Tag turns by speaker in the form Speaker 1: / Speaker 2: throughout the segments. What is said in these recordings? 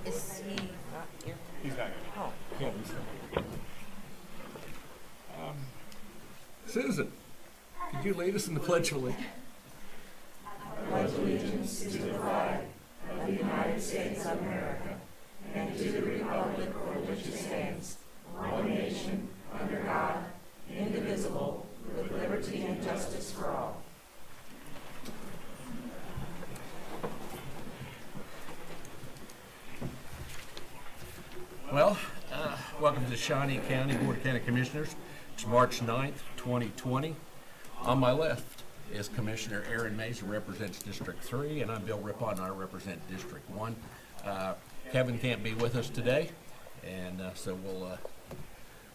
Speaker 1: Is he not here?
Speaker 2: He's not here.
Speaker 1: Oh.
Speaker 2: Yeah, Susan, could you lead us in the Pledge of Allegiance?
Speaker 3: Pledge allegiance to the flag of the United States of America and to the republic for which it stands, one nation, under God, indivisible, with liberty and justice for all.
Speaker 2: Well, welcome to the Shawnee County Board of County Commissioners. It's March 9th, 2020. On my left is Commissioner Aaron Mays, who represents District 3, and I'm Bill Rippon, and I represent District 1. Kevin can't be with us today, and so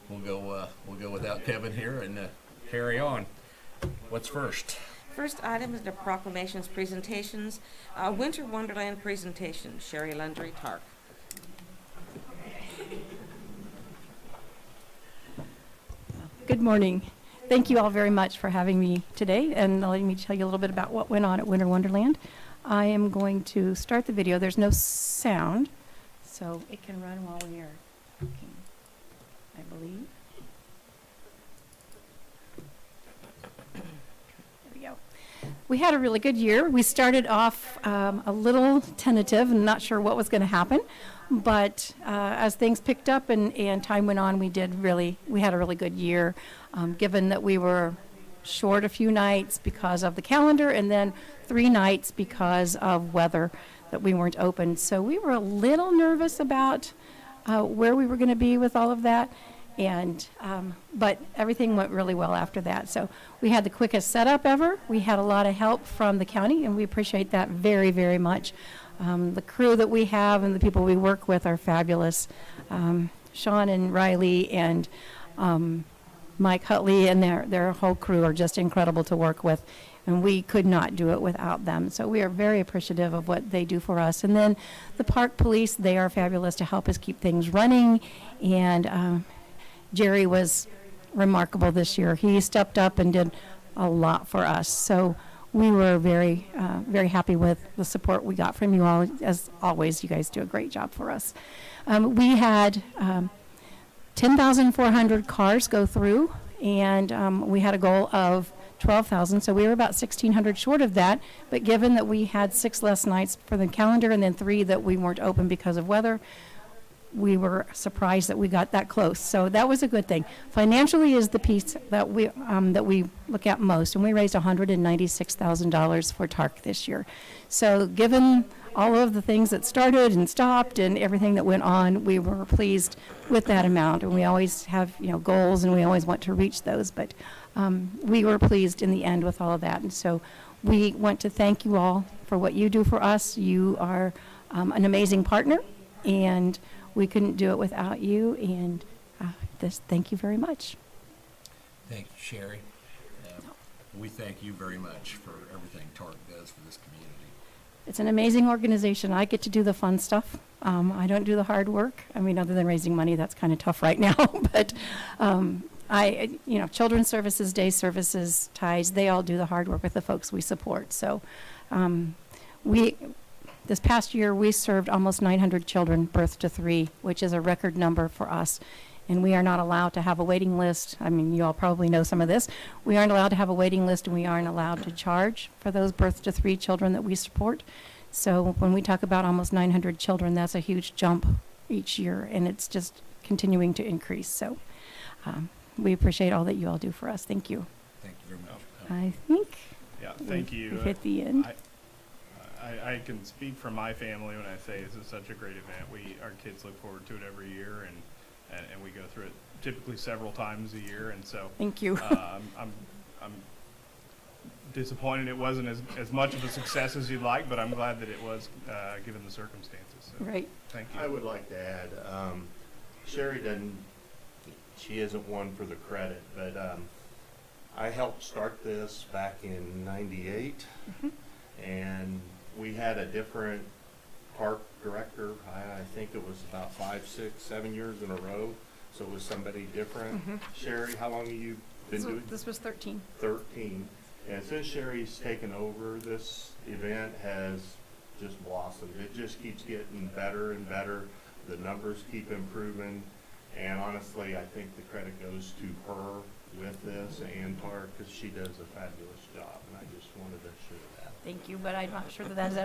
Speaker 2: we'll go without Kevin here and carry on. What's first?
Speaker 1: First item is the proclamations presentations. Winter Wonderland presentation, Sherry Landry Tark.
Speaker 4: Good morning. Thank you all very much for having me today and letting me tell you a little bit about what went on at Winter Wonderland. I am going to start the video. There's no sound, so it can run while we are talking, I believe. There we go. We had a really good year. We started off a little tentative and not sure what was going to happen. But as things picked up and time went on, we had a really good year, given that we were short a few nights because of the calendar and then 3 nights because of weather that we weren't open. So we were a little nervous about where we were going to be with all of that. And but everything went really well after that. So we had the quickest setup ever. We had a lot of help from the county, and we appreciate that very, very much. The crew that we have and the people we work with are fabulous. Sean and Riley and Mike Hutley and their whole crew are just incredible to work with, and we could not do it without them. So we are very appreciative of what they do for us. And then the park police, they are fabulous to help us keep things running. And Jerry was remarkable this year. He stepped up and did a lot for us. So we were very, very happy with the support we got from you all. As always, you guys do a great job for us. We had 10,400 cars go through, and we had a goal of 12,000, so we were about 1,600 short of that. But given that we had 6 less nights for the calendar and then 3 that we weren't open because of weather, we were surprised that we got that close. So that was a good thing. Financially is the piece that we look at most, and we raised $196,000 for TARC this year. So given all of the things that started and stopped and everything that went on, we were pleased with that amount. And we always have goals, and we always want to reach those. But we were pleased in the end with all of that. And so we want to thank you all for what you do for us. You are an amazing partner, and we couldn't do it without you, and thank you very much.
Speaker 2: Thank you, Sherry. We thank you very much for everything TARC does for this community.
Speaker 4: It's an amazing organization. I get to do the fun stuff. I don't do the hard work. I mean, other than raising money, that's kind of tough right now. But children's services, day services, ties, they all do the hard work with the folks we support. So this past year, we served almost 900 children birth to 3, which is a record number for us. And we are not allowed to have a waiting list. I mean, you all probably know some of this. We aren't allowed to have a waiting list, and we aren't allowed to charge for those birth to 3 children that we support. So when we talk about almost 900 children, that's a huge jump each year, and it's just continuing to increase. So we appreciate all that you all do for us. Thank you.
Speaker 2: Thank you very much.
Speaker 4: I think
Speaker 5: Yeah, thank you.
Speaker 4: we've hit the end.
Speaker 5: I can speak for my family when I say this is such a great event. Our kids look forward to it every year, and we go through it typically several times a year. And so,
Speaker 4: Thank you.
Speaker 5: I'm disappointed it wasn't as much of a success as you'd like, but I'm glad that it was, given the circumstances. So,
Speaker 4: Right.
Speaker 5: thank
Speaker 3: I
Speaker 5: you.
Speaker 3: would like to add, Sherry she isn't one for the credit, but I helped start this back in '98, and we had a different park director. I think it was about 5, 6, 7 years in a row, so it was somebody different. Sherry, how long have you been doing?
Speaker 4: This was 13.
Speaker 3: 13. And since Sherry's taken over, this event has just blossomed. It just keeps getting better and better. The numbers keep improving. And honestly, I think the credit goes to her with this and Park, because she does a fabulous job. And I just wanted to share that.
Speaker 4: Thank you, but I'm not sure that that's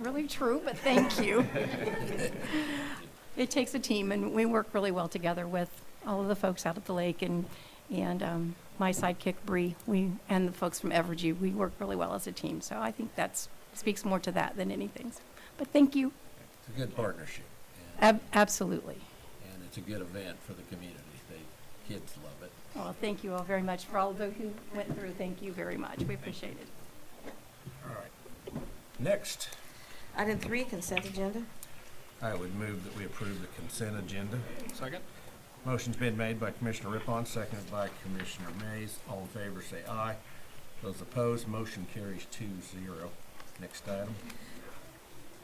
Speaker 4: really true, but thank you. It takes a team, and we work really well together with all of the folks out at the lake and my sidekick, Bree, and the folks from Evergy. We work really well as a team, so I think that speaks more to that than anything. But thank you.
Speaker 2: It's a good partnership. And,
Speaker 4: Absolutely.
Speaker 2: and it's a good event for the community. Kids love it.
Speaker 4: Well, thank you all very much for all of those who went through. Thank you very much. We appreciate it.
Speaker 2: All right. Next,
Speaker 1: Item 3, consent agenda.
Speaker 2: I would move that we approve the consent agenda.
Speaker 5: Second?
Speaker 2: Motion's been made by Commissioner Rippon, seconded by Commissioner Mays. All in favor say aye. Those opposed, motion carries 2-0. Next item.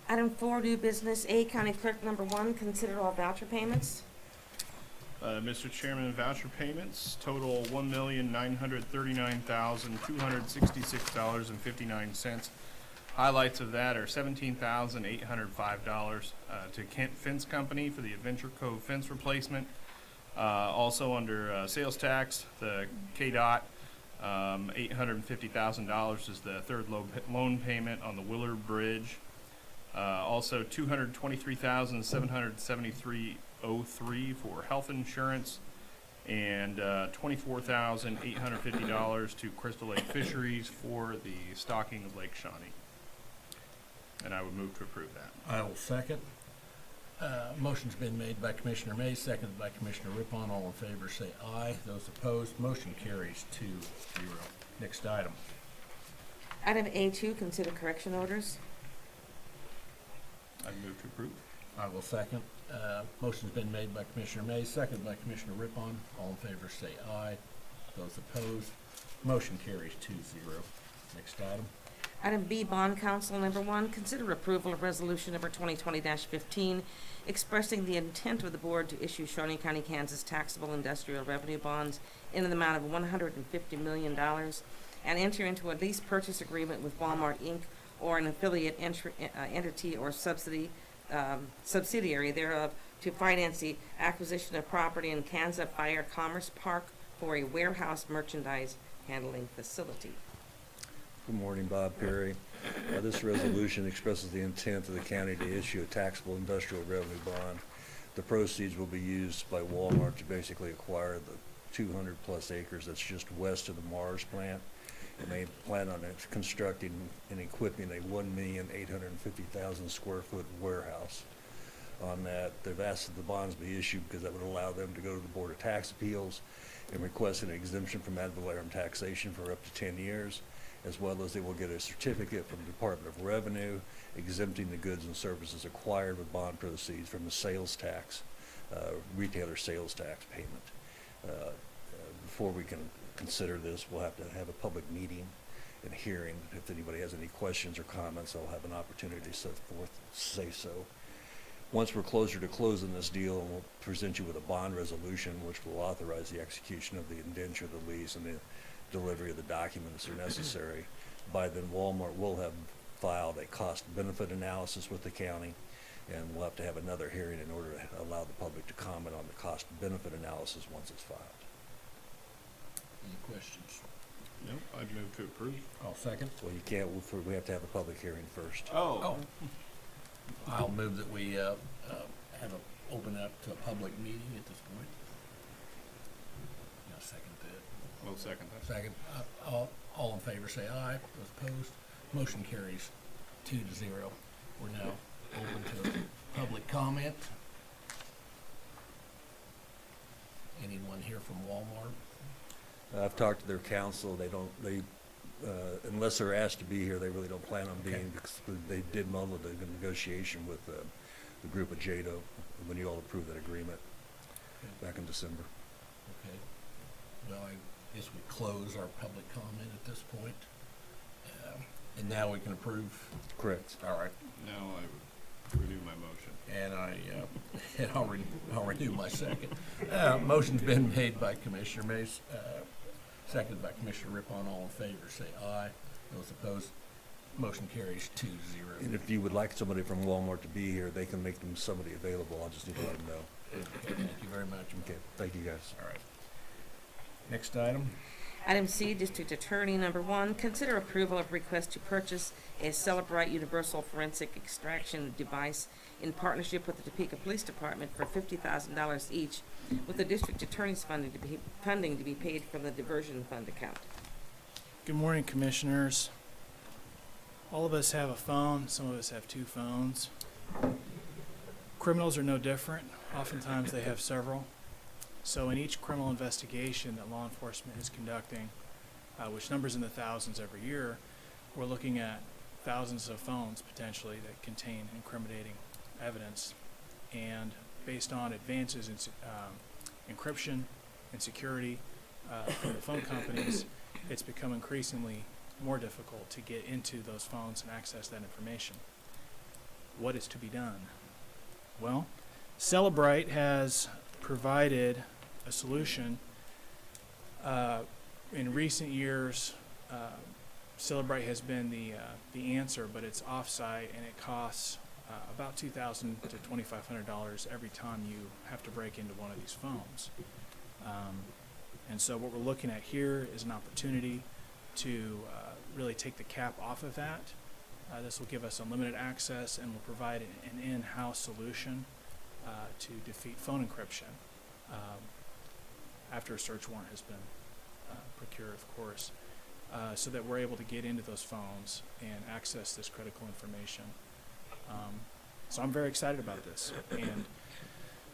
Speaker 1: Item 4, new business. A, County Clerk number 1, consider all voucher payments.
Speaker 5: Mr. Chairman, voucher payments total $1,939,266.59. Highlights of that are $17,805 to Kent Fence Company for the Adventure Cove fence replacement. Also under sales tax, the KDOT, $850,000 is the third loan payment on the Willard Bridge. Also $223,773.03 for health insurance, and $24,850 to Crystal Lake Fisheries for the stocking of Lake Shawnee. And I would move to approve that.
Speaker 2: I will second. Motion's been made by Commissioner Mays, seconded by Commissioner Rippon. All in favor say aye. Those opposed, motion carries 2-0. Next item.
Speaker 1: Item A2, consider correction orders.
Speaker 5: I move to approve.
Speaker 2: I will second. Motion's been made by Commissioner Mays, seconded by Commissioner Rippon. All in favor say aye. Those opposed, motion carries 2-0. Next item.
Speaker 1: Item B, Bond Council number 1, consider approval of resolution number 2020-15, expressing the intent of the board to issue Shawnee County, Kansas taxable industrial revenue bonds in an amount of $150 million and enter into a lease purchase agreement with Walmart Inc. or an affiliate entity or subsidiary thereof to finance the acquisition of property in Kansas Fire Commerce Park for a warehouse merchandise handling facility.
Speaker 6: Good morning, Bob Perry. This resolution expresses the intent of the county to issue a taxable industrial revenue bond. The proceeds will be used by Walmart to basically acquire the 200-plus acres that's just west of the Mars plant. And they plan on constructing and equipping a 1,850,000 square foot warehouse. On that, they've asked that the bonds be issued because that would allow them to go to the Board of Tax Appeals and request an exemption from ad valorem taxation for up to 10 years. As well as they will get a certificate from the Department of Revenue exempting the goods and services acquired with bond proceeds from the sales tax, retailer sales tax payment. Before we can consider this, we'll have to have a public meeting and hearing. If anybody has any questions or comments, I'll have an opportunity to set forth, say so. Once we're closer to closing this deal, we'll present you with a bond resolution which will authorize the execution of the indenture, the lease, and the delivery of the documents that are necessary. By then, Walmart will have filed a cost-benefit analysis with the county, and we'll have to have another hearing in order to allow the public to comment on the cost-benefit analysis once it's filed.
Speaker 2: Any questions?
Speaker 5: Nope, I'd move to approve.
Speaker 2: I'll second.
Speaker 6: Well, you can't, we have to have a public hearing first.
Speaker 2: Oh. I'll move that we open up to a public meeting at this point. I'll second that.
Speaker 5: We'll second that.
Speaker 2: Second. All in favor say aye. Those opposed, motion carries 2-0. We're now open to public comment. Anyone here from Walmart?
Speaker 6: I've talked to their counsel, unless they're asked to be here, they really don't plan on
Speaker 2: Okay.
Speaker 6: being, because they did muddle the negotiation with the group of JADO when you all approved that agreement back in December.
Speaker 2: Okay. Well, I guess we close our public comment at this point. And now we can approve.
Speaker 6: Correct.
Speaker 2: All right.
Speaker 5: Now I would renew my motion.
Speaker 2: And I'll renew my second. Motion's been made by Commissioner Mace, seconded by Commissioner Rippon. All in favor, say aye. Those opposed, motion carries 2-0.
Speaker 6: And if you would like somebody from Walmart to be here, they can make them somebody available. I'll just need to let them know.
Speaker 2: Okay, thank you very much.
Speaker 6: Okay, thank you, guys.
Speaker 2: All right. Next item.
Speaker 1: Item C, District Attorney number 1, consider approval of request to purchase a Celebrite Universal Forensic Extraction device in partnership with the Topeka Police Department for $50,000 each, with the District Attorney's funding to be paid from the diversion fund account.
Speaker 7: Good morning, Commissioners. All of us have a phone. Some of us have 2 phones. Criminals are no different. Oftentimes they have several. So in each criminal investigation that law enforcement is conducting, which numbers in the thousands every year, we're looking at thousands of phones potentially that contain incriminating evidence. And based on advances in encryption and security from the phone companies, it's become increasingly more difficult to get into those phones and access that information. What is to be done? Well, Celebrite has provided a solution. In recent years, Celebrite has been the answer, but it's off-site and it costs about $2,000 to $2,500 every time you have to break into one of these phones. And so what we're looking at here is an opportunity to really take the cap off of that. This will give us unlimited access and will provide an in-house solution to defeat phone encryption after a search warrant has been procured, of course, so that we're able to get into those phones and access this critical information. So I'm very excited about this. And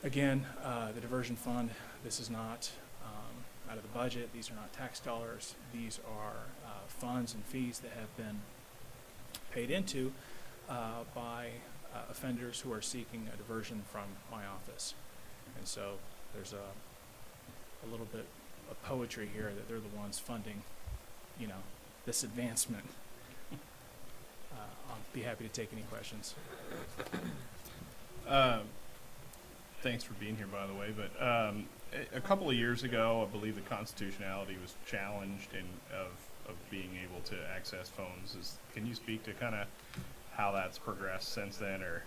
Speaker 7: again, the diversion fund, this is not out of the budget. These are not tax dollars. These are funds and fees that have been paid into by offenders who are seeking a diversion from my office. And so there's a little bit of poetry here that they're the ones funding, this advancement. I'll be happy to take any questions.
Speaker 5: Thanks for being here, by the way, but a couple of years ago, I believe the constitutionality was challenged of being able to access phones. Can you speak to kind of how that's progressed since then, or?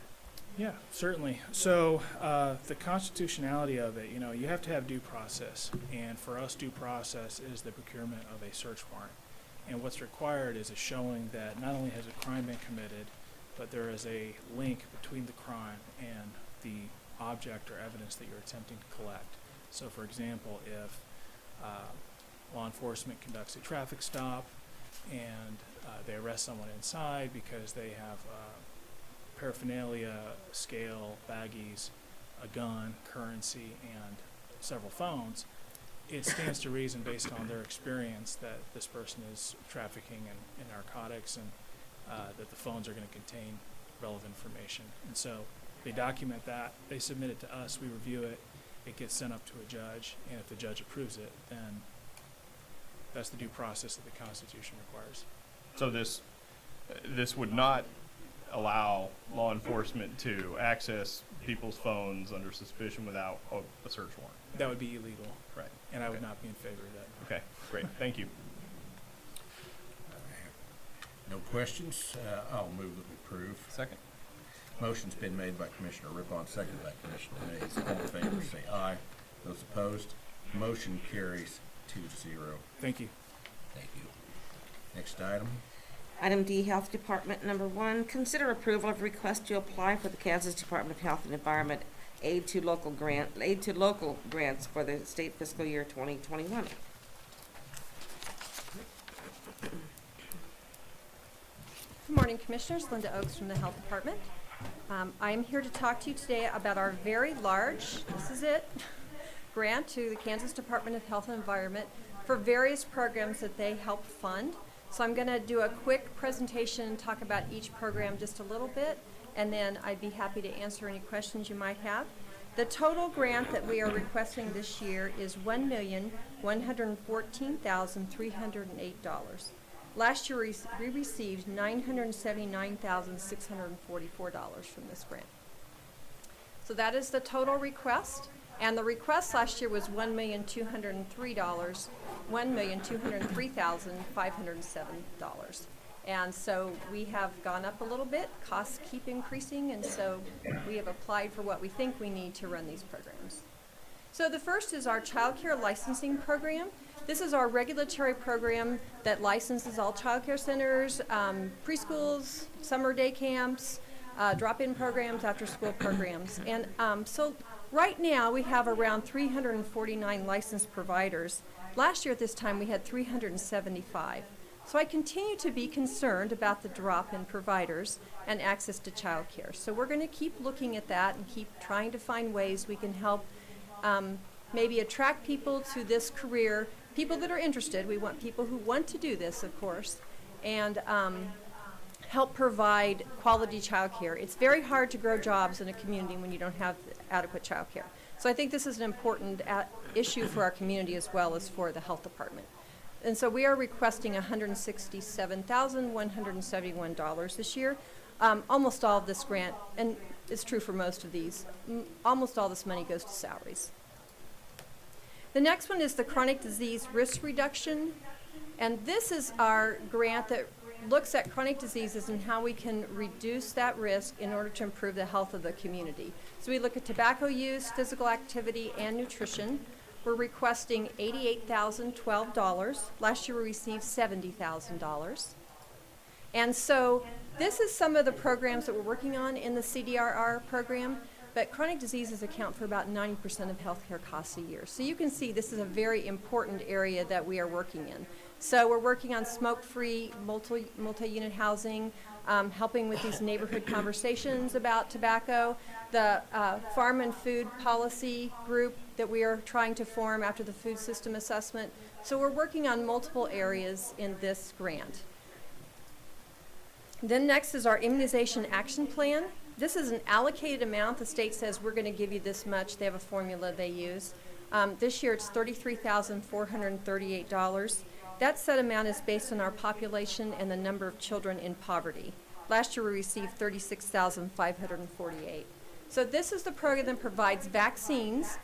Speaker 7: Yeah, certainly. So the constitutionality of it, you have to have due process. And for us, due process is the procurement of a search warrant. And what's required is a showing that not only has a crime been committed, but there is a link between the crime and the object or evidence that you're attempting to collect. So for example, if law enforcement conducts a traffic stop and they arrest someone inside because they have paraphernalia, scale, baggies, a gun, currency, and several phones, it stands to reason based on their experience that this person is trafficking in narcotics and that the phones are going to contain relevant information. And so they document that, they submit it to us, we review it, it gets sent up to a judge, and if the judge approves it, then that's the due process that the Constitution requires.
Speaker 5: So this would not allow law enforcement to access people's phones under suspicion without a search warrant.
Speaker 7: That would be illegal,
Speaker 5: Right.
Speaker 7: and I would
Speaker 5: Okay.
Speaker 7: not be in favor of that.
Speaker 5: Okay, great. Thank you.
Speaker 2: No questions? I'll move that we approve.
Speaker 5: Second.
Speaker 2: Motion's been made by Commissioner Rippon, seconded by Commissioner Mays. All in favor, say aye. Those opposed, motion carries 2-0.
Speaker 7: Thank you.
Speaker 2: Thank you. Next item.
Speaker 1: Item D, Health Department, number 1, consider approval of request to apply for the Kansas Department of Health and Environment aid to local grants for the state fiscal year 2021.
Speaker 8: Good morning, Commissioners. Linda Oakes from the Health Department. I am here to talk to you today about our very large, this is it, grant to the Kansas Department of Health and Environment for various programs that they help fund. So I'm going to do a quick presentation and talk about each program just a little bit, and then I'd be happy to answer any questions you might have. The total grant that we are requesting this year is $1,114,308. Last year we received $979,644 from this grant. So that is the total request, and the request last year was $1,203,507. And so we have gone up a little bit. Costs keep increasing, and so we have applied for what we think we need to run these programs. So the first is our child care licensing program. This is our regulatory program that licenses all child care centers, preschools, summer day camps, drop-in programs, after-school programs. And so right now we have around 349 licensed providers. Last year at this time we had 375. So I continue to be concerned about the drop in providers and access to child care. So we're going to keep looking at that and keep trying to find ways we can help maybe attract people to this career, people that are interested. We want people who want to do this, of course, and help provide quality child care. It's very hard to grow jobs in a community when you don't have adequate child care. So I think this is an important issue for our community as well as for the health department. And so we are requesting $167,171 this year. Almost all of this grant, and it's true for most of these, almost all this money goes to salaries. The next one is the chronic disease risk reduction. And this is our grant that looks at chronic diseases and how we can reduce that risk in order to improve the health of the community. So we look at tobacco use, physical activity, and nutrition. We're requesting $88,012. Last year we received $70,000. And so this is some of the programs that we're working on in the CDRR program, but chronic diseases account for about 90% of healthcare costs a year. So you can see this is a very important area that we are working in. So we're working on smoke-free multi-unit housing, helping with these neighborhood conversations about tobacco, the farm and food policy group that we are trying to form after the food system assessment. So we're working on multiple areas in this grant. Then next is our immunization action plan. This is an allocated amount. The state says we're going to give you this much. They have a formula they use. This year it's $33,438. That set amount is based on our population and the number of children in poverty. Last year we received $36,548. So this is the program that provides vaccines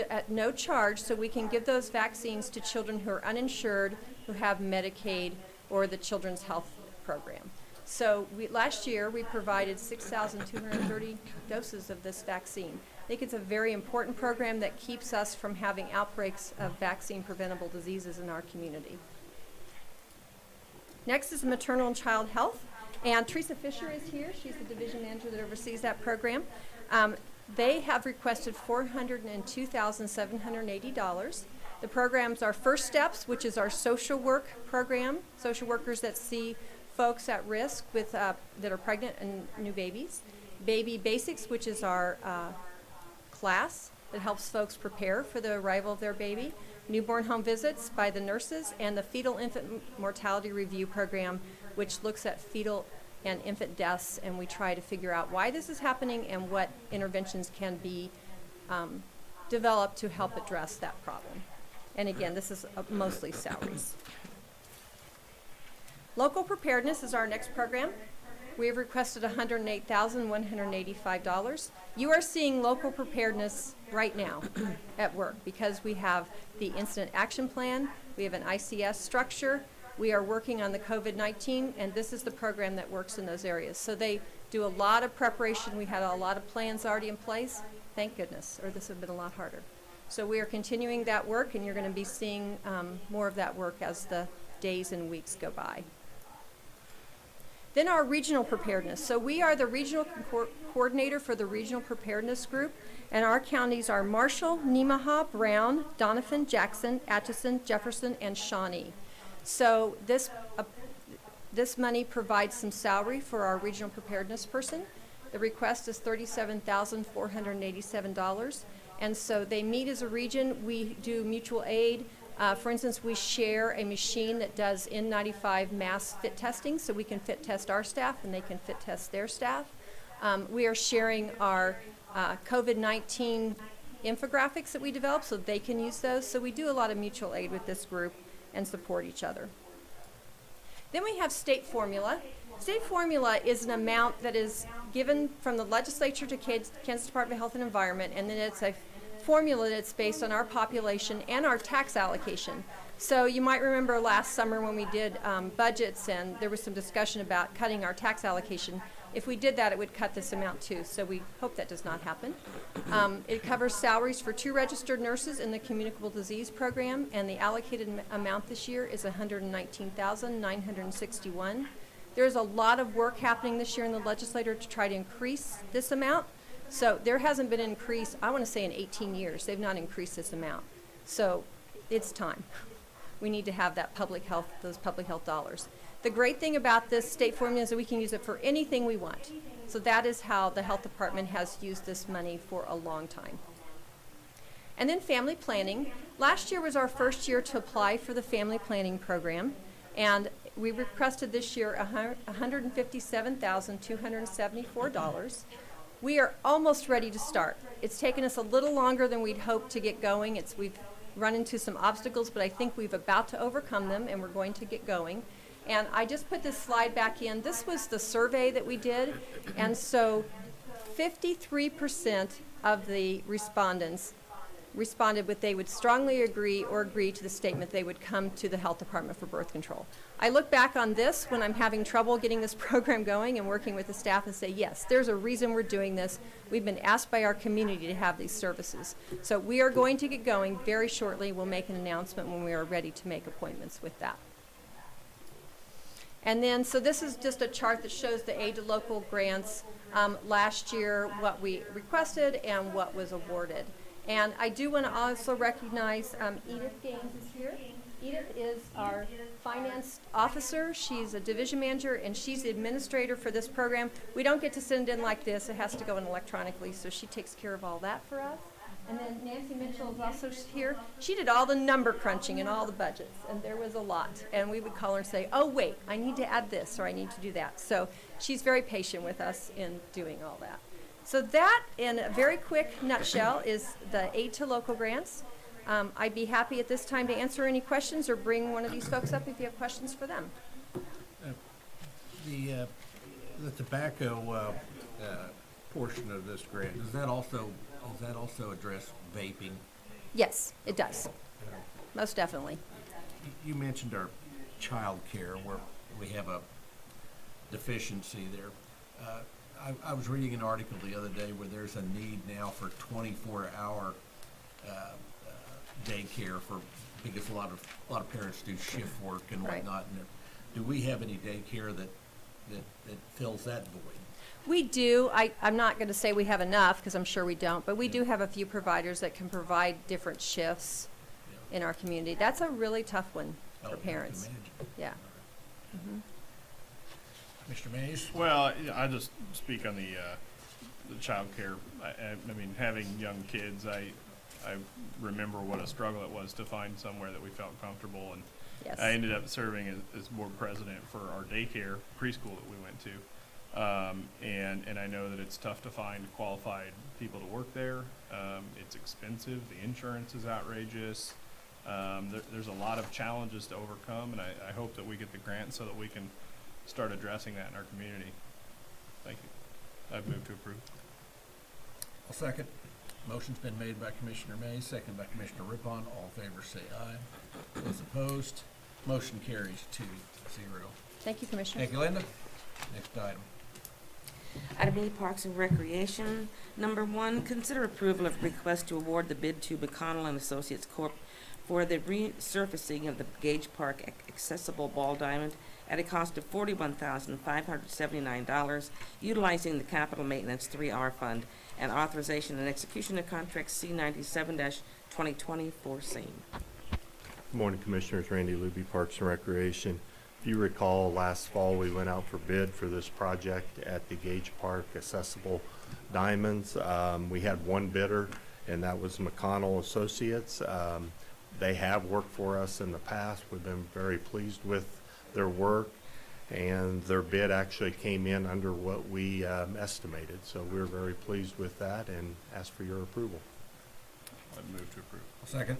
Speaker 8: at no charge, so we can give those vaccines to children who are uninsured, who have Medicaid or the Children's Health Program. So last year we provided 6,230 doses of this vaccine. I think it's a very important program that keeps us from having outbreaks of vaccine preventable diseases in our community. Next is maternal and child health, and Teresa Fisher is here. She's the division manager that oversees that program. They have requested $402,780. The programs are First Steps, which is our social work program, social workers that see folks at risk with that are pregnant and new babies. Baby Basics, which is our class that helps folks prepare for the arrival of their baby. Newborn home visits by the nurses, and the Fetal Infant Mortality Review Program, which looks at fetal and infant deaths, and we try to figure out why this is happening and what interventions can be developed to help address that problem. And again, this is mostly salaries. Local preparedness is our next program. We have requested $108,185. You are seeing local preparedness right now at work because we have the incident action plan, we have an ICS structure, we are working on the COVID-19, and this is the program that works in those areas. So they do a lot of preparation. We had a lot of plans already in place, thank goodness, or this would have been a lot harder. So we are continuing that work, and you're going to be seeing more of that work as the days and weeks go by. Then our regional preparedness. So we are the regional coordinator for the regional preparedness group, and our counties are Marshall, Nemaha, Brown, Donovan, Jackson, Atchison, Jefferson, and Shawnee. So this money provides some salary for our regional preparedness person. The request is $37,487, and so they meet as a region. We do mutual aid. For instance, we share a machine that does N95 mass fit testing, so we can fit test our staff and they can fit test their staff. We are sharing our COVID-19 infographics that we developed so they can use those. So we do a lot of mutual aid with this group and support each other. Then we have state formula. State formula is an amount that is given from the legislature to Kansas Department of Health and Environment, and then it's a formula that's based on our population and our tax allocation. So you might remember last summer when we did budgets and there was some discussion about cutting our tax allocation. If we did that, it would cut this amount too, so we hope that does not happen. It covers salaries for 2 registered nurses in the communicable disease program, and the allocated amount this year is $119,961. There's a lot of work happening this year in the legislature to try to increase this amount. So there hasn't been an increase, I want to say in 18 years, they've not increased this amount. So it's time. We need to have that public health, those public health dollars. The great thing about this state formula is that we can use it for anything we want. So that is how the health department has used this money for a long time. And then family planning. Last year was our first year to apply for the family planning program, and we requested this year $157,274. We are almost ready to start. It's taken us a little longer than we'd hoped to get going. We've run into some obstacles, but I think we've about to overcome them, and we're going to get going. And I just put this slide back in. This was the survey that we did, and so 53% of the respondents responded with they would strongly agree or agree to the statement they would come to the health department for birth control. I look back on this when I'm having trouble getting this program going and working with the staff and say, yes, there's a reason we're doing this. We've been asked by our community to have these services. So we are going to get going very shortly. We'll make an announcement when we are ready to make appointments with that. And then, so this is just a chart that shows the aid to local grants last year, what we requested and what was awarded. And I do want to also recognize Edith Gaines is here. Edith is our finance officer. She's a division manager, and she's the administrator for this program. We don't get to send in like this. It has to go in electronically, so she takes care of all that for us. And then Nancy Mitchell is also here. She did all the number crunching and all the budgets, and there was a lot. And we would call her and say, oh, wait, I need to add this, or I need to do that. So she's very patient with us in doing all that. So that, in a very quick nutshell, is the aid to local grants. I'd be happy at this time to answer any questions or bring one of these folks up if you have questions for them.
Speaker 2: The tobacco portion of this grant, does that also address vaping?
Speaker 8: Yes, it does. Most definitely.
Speaker 2: You mentioned our child care where we have a deficiency there. I was reading an article the other day where there's a need now for 24-hour daycare because a lot of parents do shift work and whatnot. And do we have any daycare that fills that void?
Speaker 8: We do. I'm not going to say we have enough because I'm sure we don't, but we do have a few providers that can provide different shifts in our community. That's a really tough one for parents. Yeah. Mm-hmm.
Speaker 2: Mr. Mays?
Speaker 5: Well, I just speak on the child care. I mean, having young kids, I remember what a struggle it was to find somewhere that we felt comfortable, and
Speaker 8: Yes.
Speaker 5: I ended up serving as board president for our daycare preschool that we went to, and I know that it's tough to find qualified people to work there. It's expensive. The insurance is outrageous. There's a lot of challenges to overcome, and I hope that we get the grant so that we can start addressing that in our community. Thank you. I've moved to approve.
Speaker 2: I'll second. Motion's been made by Commissioner Mays, seconded by Commissioner Rippon. All in favor say aye. Those opposed, motion carries 2-0.
Speaker 8: Thank you, Commissioner.
Speaker 2: Thank you, Linda. Next item.
Speaker 1: Item E, Parks and Recreation. Number 1, consider approval of request to award the bid to McConnell and Associates Corp. for the resurfacing of the Gage Park accessible ball diamond at a cost of $41,579, utilizing the Capital Maintenance 3R Fund, and authorization and execution of contract C97-2020 for same.
Speaker 9: Good morning, Commissioners. Randy Luby, Parks and Recreation. If you recall, last fall we went out for bid for this project at the Gage Park Accessible Diamonds. We had one bidder, and that was McConnell Associates. They have worked for us in the past. We've been very pleased with their work, and their bid actually came in under what we estimated. So we're very pleased with that and ask for your approval.
Speaker 5: I'd move to approve.
Speaker 2: Second.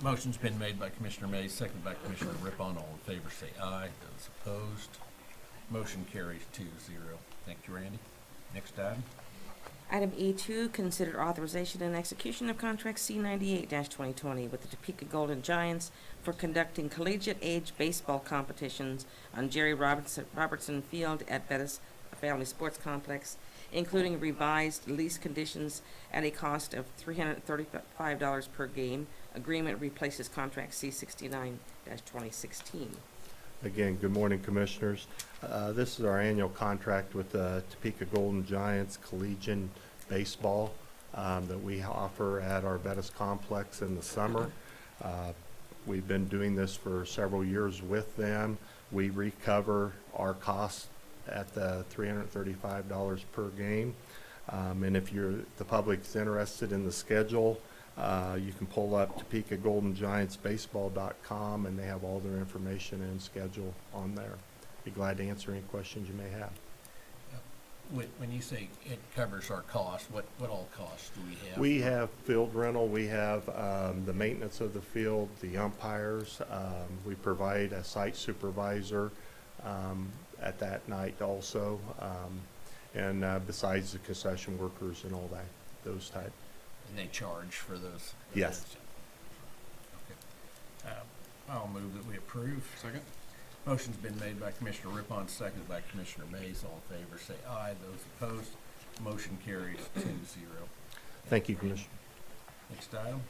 Speaker 2: Motion's been made by Commissioner Mays, seconded by Commissioner Rippon. All in favor say aye. Those opposed, motion carries 2-0. Thank you, Randy. Next item.
Speaker 1: Item E2, consider authorization and execution of contract C98-2020 with the Topeka Golden Giants for conducting collegiate age baseball competitions on Jerry Robertson Field at Bettis Family Sports Complex, including revised lease conditions at a cost of $335 per game. Agreement replaces contract C69-2016.
Speaker 9: Again, good morning, Commissioners. This is our annual contract with the Topeka Golden Giants Collegiate Baseball that we offer at our Bettis Complex in the summer. We've been doing this for several years with them. We recover our costs at the $335 per game. And if the public's interested in the schedule, you can pull up TopekaGoldenGiantsBaseball.com, and they have all their information and schedule on there. Be glad to answer any questions you may have.
Speaker 2: When you say it covers our costs, what all costs do we have?
Speaker 9: We have field rental. We have the maintenance of the field, the umpires. We provide a site supervisor at that night also, and besides the concession workers and all that, those type.
Speaker 2: And they charge for those?
Speaker 9: Yes.
Speaker 2: Okay. I'll move that we approve.
Speaker 5: Second?
Speaker 2: Motion's been made by Commissioner Rippon, seconded by Commissioner Mays. All in favor say aye. Those opposed, motion carries 2-0.
Speaker 9: Thank you, Commissioner.
Speaker 2: Next item.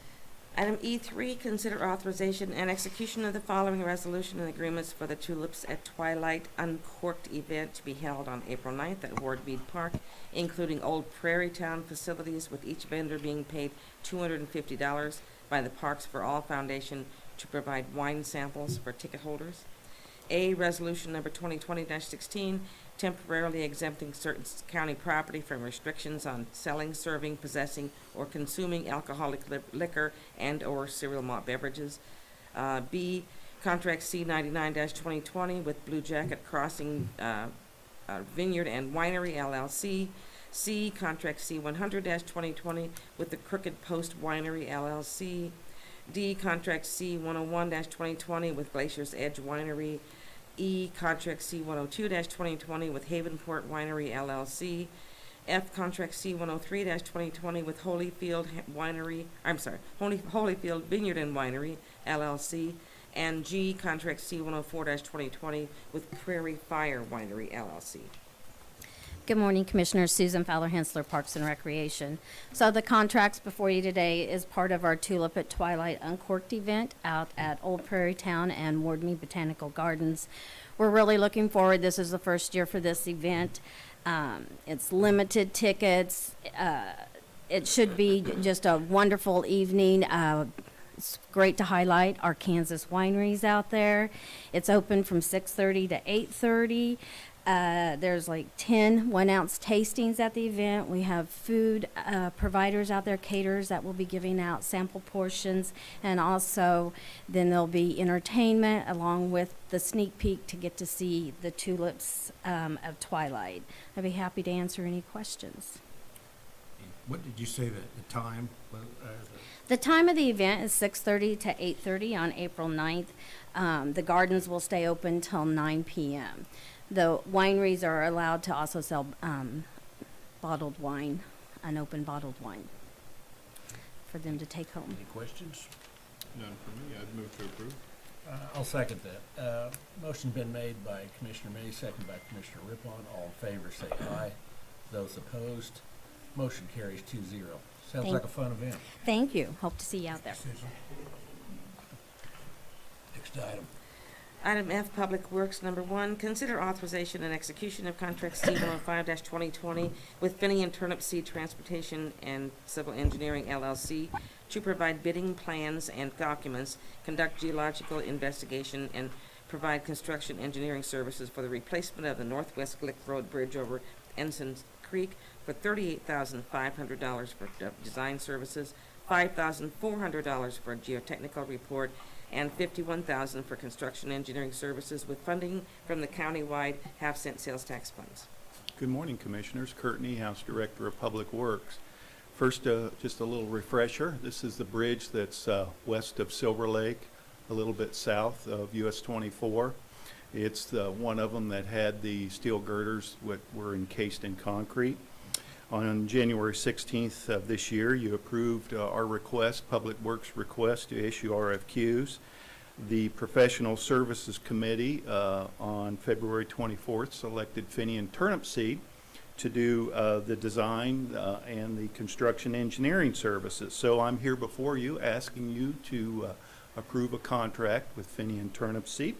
Speaker 1: Item E3, consider authorization and execution of the following resolution and agreements for the Tulips at Twilight Uncorked event to be held on April 9th at Ward Mead Park, including Old Prairie Town facilities, with each vendor being paid $250 by the Parks for All Foundation to provide wine samples for ticket holders. A, resolution number 2020-16, temporarily exempting certain county property from restrictions on selling, serving, possessing, or consuming alcoholic liquor and/or cereal malt beverages. B, contract C99-2020 with Blue Jacket Crossing Vineyard and Winery, LLC. C, contract C100-2020 with the Crooked Post Winery, LLC. D, contract C101-2020 with Glacier's Edge Winery. E, contract C102-2020 with Havenport Winery, LLC. F, contract C103-2020 with Holyfield Vineyard and Winery, LLC. And G, contract C104-2020 with Prairie Fire Winery, LLC.
Speaker 10: Good morning, Commissioners. Susan Fowler-Hensler, Parks and Recreation. So the contracts before you today is part of our Tulip at Twilight Uncorked event out at Old Prairie Town and Ward Mead Botanical Gardens. We're really looking forward. This is the first year for this event. It's limited tickets. It should be just a wonderful evening. It's great to highlight our Kansas wineries out there. It's open from 6:30 to 8:30. There's like 10 1-ounce tastings at the event. We have food providers out there, caterers that will be giving out sample portions, and also then there'll be entertainment along with the sneak peek to get to see the tulips of Twilight. I'd be happy to answer any questions.
Speaker 2: What did you say that the time was?
Speaker 10: The time of the event is 6:30 to 8:30 on April 9th. The gardens will stay open till 9 p.m. The wineries are allowed to also sell bottled wine, unopened bottled wine, for them to take home.
Speaker 2: Any questions?
Speaker 5: None for me. I'd move to approve.
Speaker 2: I'll second that. Motion's been made by Commissioner Mays, seconded by Commissioner Rippon. All in favor say aye. Those opposed, motion carries 2-0. Sounds like a fun event.
Speaker 10: Thank you. Hope to see you out there.
Speaker 2: Next item.
Speaker 1: Item F, Public Works, number 1, consider authorization and execution of contract C-105-2020 with Finney and Turnip Seed Transportation and Civil Engineering LLC to provide bidding plans and documents, conduct geological investigation, and provide construction engineering services for the replacement of the Northwest Glick Road Bridge over Ensign Creek for $38,500 for design services, $5,400 for a geotechnical report, and $51,000 for construction engineering services with funding from the county-wide half-cent sales tax funds.
Speaker 11: Good morning, Commissioners. Kurt Niehaus, Director of Public Works. First, just a little refresher. This is the bridge that's west of Silver Lake, a little bit south of US 24. It's one of them that had the steel girders that were encased in concrete. On January 16th of this year, you approved our request, Public Works request, to issue RFQs. The Professional Services Committee on February 24th selected Finney and Turnip Seed to do the design and the construction engineering services. So I'm here before you asking you to approve a contract with Finney and Turnip Seed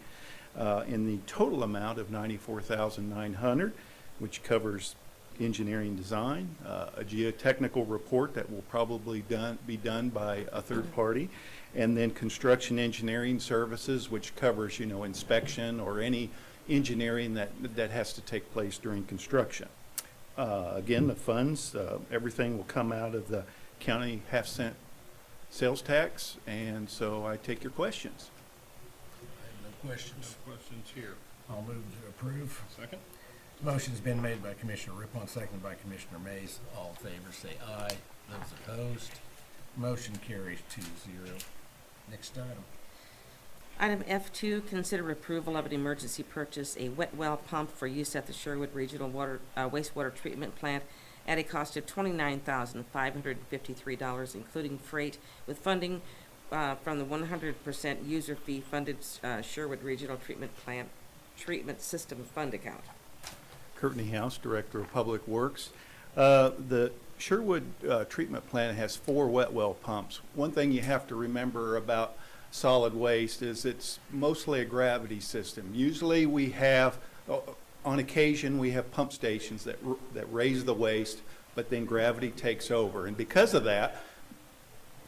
Speaker 11: in the total amount of $94,900, which covers engineering design, a geotechnical report that will probably be done by a third party, and then construction engineering services, which covers, you know, inspection or any engineering that has to take place during construction. Again, the funds, everything will come out of the county half-cent sales tax, and so I take your questions.
Speaker 2: I have no questions.
Speaker 5: No questions here.
Speaker 2: I'll move to approve.
Speaker 5: Second?
Speaker 2: Motion's been made by Commissioner Rippon, seconded by Commissioner Mays. All in favor say aye. Those opposed, motion carries 2-0. Next item.
Speaker 1: Item F2, consider approval of an emergency purchase, a wet well pump for use at the Sherwood Regional Wastewater Treatment Plant at a cost of $29,553, including freight, with funding from the 100% user fee funded Sherwood Regional Treatment Plant Treatment System Fund account.
Speaker 11: Kurt Niehaus, Director of Public Works. The Sherwood treatment plant has 4 wet well pumps. One thing you have to remember about solid waste is it's mostly a gravity system. Usually we have, on occasion, we have pump stations that raise the waste, but then gravity takes over. And because of that,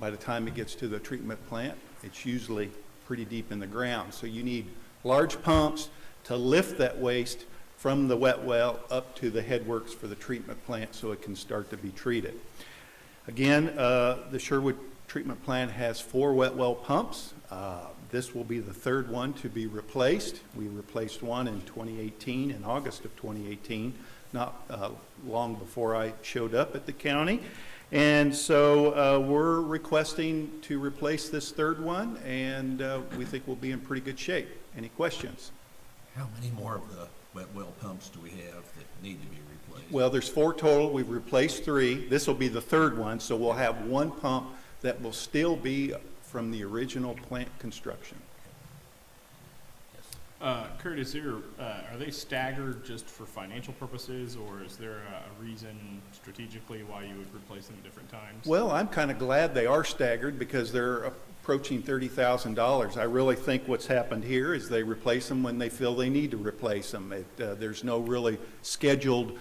Speaker 11: by the time it gets to the treatment plant, it's usually pretty deep in the ground. So you need large pumps to lift that waste from the wet well up to the headworks for the treatment plant so it can start to be treated. Again, the Sherwood treatment plant has 4 wet well pumps. This will be the 3rd one to be replaced. We replaced one in 2018, in August of 2018, not long before I showed up at the county. And so we're requesting to replace this 3rd one, and we think we'll be in pretty good shape. Any questions?
Speaker 2: How many more of the wet well pumps do we have that need to be replaced?
Speaker 11: Well, there's 4 total. We've replaced 3. This will be the 3rd one, so we'll have 1 pump that will still be from the original plant construction.
Speaker 5: Kurt, is there, are they staggered just for financial purposes, or is there a reason strategically why you would replace them at different times?
Speaker 11: Well, I'm kind of glad they are staggered because they're approaching $30,000. I really think what's happened here is they replace them when they feel they need to replace them. There's no really scheduled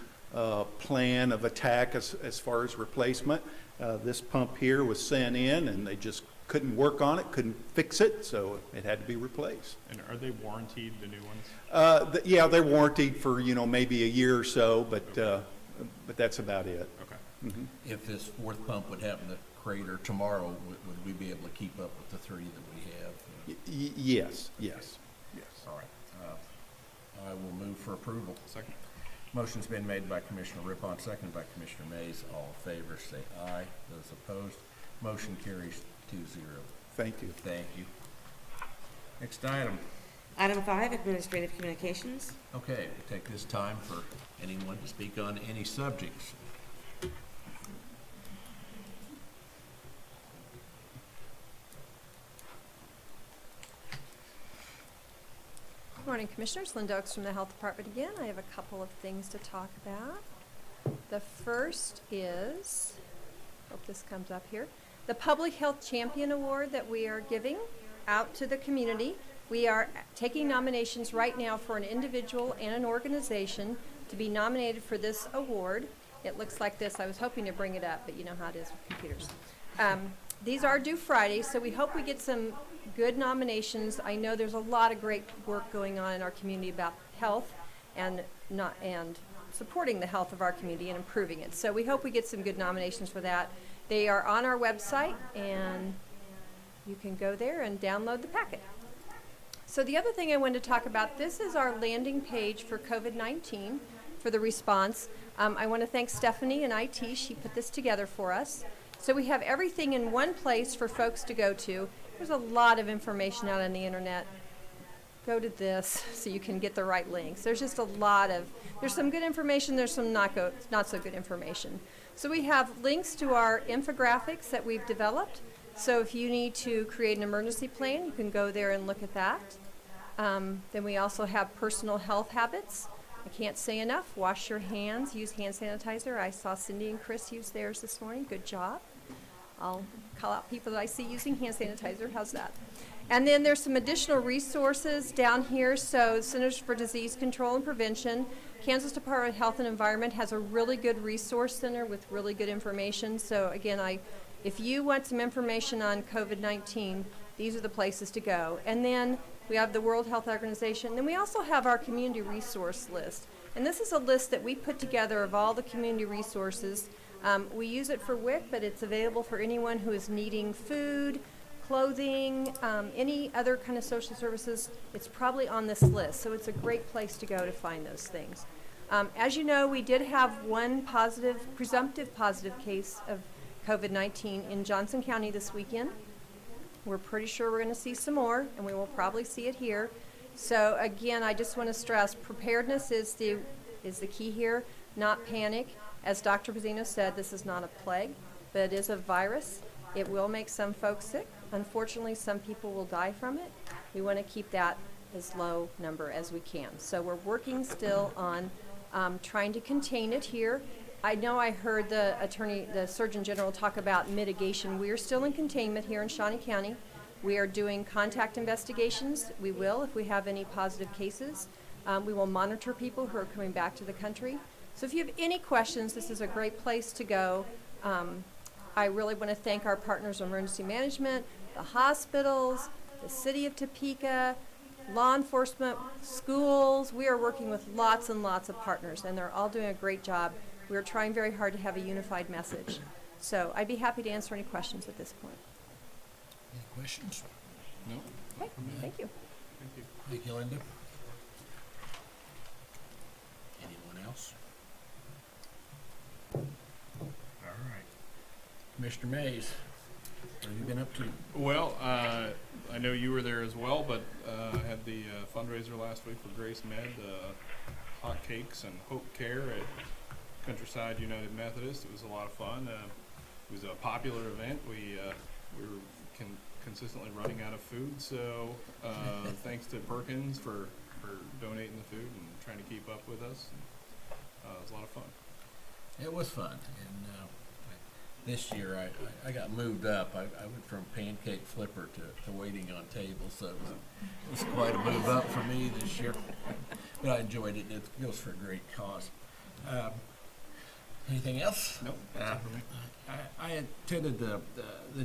Speaker 11: plan of attack as far as replacement. This pump here was sent in and they just couldn't work on it, couldn't fix it, so it had to be replaced.
Speaker 5: And are they warranted, the new ones?
Speaker 11: Yeah, they're warranted for, you know, maybe a year or so, but that's about it.
Speaker 5: Okay.
Speaker 11: Mhm.
Speaker 2: If this 4th pump would happen to crater tomorrow, would we be able to keep up with the 3 that we have?
Speaker 11: Yes.
Speaker 2: All right. I will move for approval.
Speaker 5: Second.
Speaker 2: Motion's been made by Commissioner Rippon, seconded by Commissioner Mays. All in favor say aye. Those opposed, motion carries 2-0.
Speaker 11: Thank you.
Speaker 2: Thank you. Next item.
Speaker 1: Item 5, Administrative Communications.
Speaker 2: Okay, we'll take this time for anyone to speak on any subjects.
Speaker 8: Good morning, Commissioners. Linda Oaks from the Health Department again. I have a couple of things to talk about. The first is, hope this comes up here, the Public Health Champion Award that we are giving out to the community We are taking nominations right now for an individual and an organization to be nominated for this award. It looks like this. I was hoping to bring it up, but you know how it is with computers. These are due Friday, so we hope we get some good nominations. I know there's a lot of great work going on in our community about health and supporting the health of our community and improving it. So we hope we get some good nominations for that. They are on our website, and you can go there and download the packet. So the other thing I wanted to talk about, this is our landing page for COVID-19 for the response. I want to thank Stephanie and IT. She put this together for us. So we have everything in one place for folks to go to. There's a lot of information out on the internet. Go to this so you can get the right links. There's just a lot of, there's some good information, there's some not so good information. So we have links to our infographics that we've developed. So if you need to create an emergency plan, you can go there and look at that. Then we also have personal health habits. I can't say enough. Wash your hands, use hand sanitizer. I saw Cindy and Chris use theirs this morning. Good job. I'll call out people that I see using hand sanitizer. How's that? And then there's some additional resources down here. So Centers for Disease Control and Prevention, Kansas Department of Health and Environment has a really good resource center with really good information. So again, if you want some information on COVID-19, these are the places to go. And then we have the World Health Organization. Then we also have our community resource list. And this is a list that we put together of all the community resources. We use it for WIC, but it's available for anyone who is needing food, clothing, any other kind of social services. It's probably on this list, so it's a great place to go to find those things. As you know, we did have one presumptive positive case of COVID-19 in Johnson County this weekend. We're pretty sure we're going to see some more, and we will probably see it here. So again, I just want to stress preparedness is the key here, not panic. As Dr. Pizzino said, this is not a plague, but it is a virus. It will make some folks sick. Unfortunately, some people will die from it. We want to keep that as low number as we can. So we're working still on trying to contain it here. I know I heard the Surgeon General talk about mitigation. We are still in containment here in Shawnee County. We are doing contact investigations. We will if we have any positive cases. We will monitor people who are coming back to the country. So if you have any questions, this is a great place to go. I really want to thank our partners in emergency management, the hospitals, the city of Topeka, law enforcement, schools. We are working with lots and lots of partners, and they're all doing a great job. We are trying very hard to have a unified message. So I'd be happy to answer any questions at this point.
Speaker 2: Any questions? No?
Speaker 8: Okay, thank you.
Speaker 2: Thank you, Linda. Anyone else? All right. Commissioner Mays, what have you been up to?
Speaker 5: Well, I know you were there as well, but I had the fundraiser last week for Grace Med, hot cakes and Hope Care at Countryside United Methodist. It was a lot of fun. It was a popular event. We were consistently running out of food, so thanks to Perkins for donating the food and trying to keep up with us. It was a lot of fun.
Speaker 2: It was fun, and this year I got moved up. I went from pancake flipper to waiting on tables, so it was quite a move up for me this year. But I enjoyed it. It goes for a great cause. Anything else?
Speaker 5: Nope. That's it for me.
Speaker 2: I attended the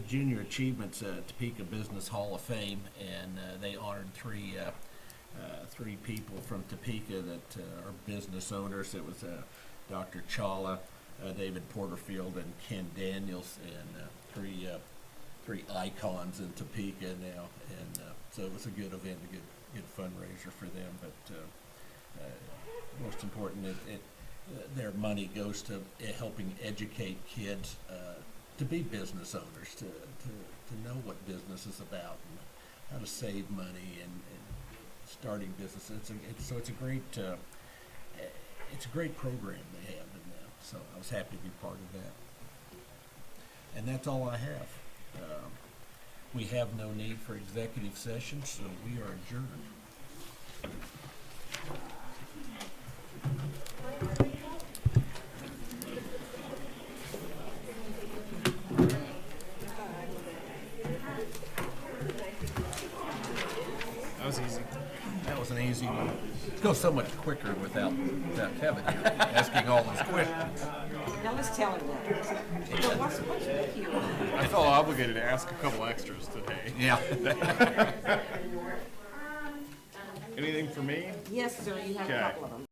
Speaker 2: Junior Achievements Topeka Business Hall of Fame, and they honored three people from Topeka that are business owners. It was Dr. Chawla, David Porterfield, and Ken Daniels, and three icons in Topeka now. And so it was a good event, a good fundraiser for them. But most important, their money goes to helping educate kids to be business owners, to know what business is about and how to save money and starting businesses. It's a great program they have in them. So I was happy to be part of that. And that's all I have. We have no need for executive session, so we are adjourned.
Speaker 5: That was
Speaker 2: Goes so much quicker without Kevin here asking all those questions.
Speaker 1: Now let's tell him that. But what's with you?
Speaker 5: I felt obligated to ask a couple extras today.
Speaker 2: Yeah.
Speaker 5: Anything for me?
Speaker 1: Yes, sir, you have a
Speaker 5: Okay.
Speaker 1: couple of them.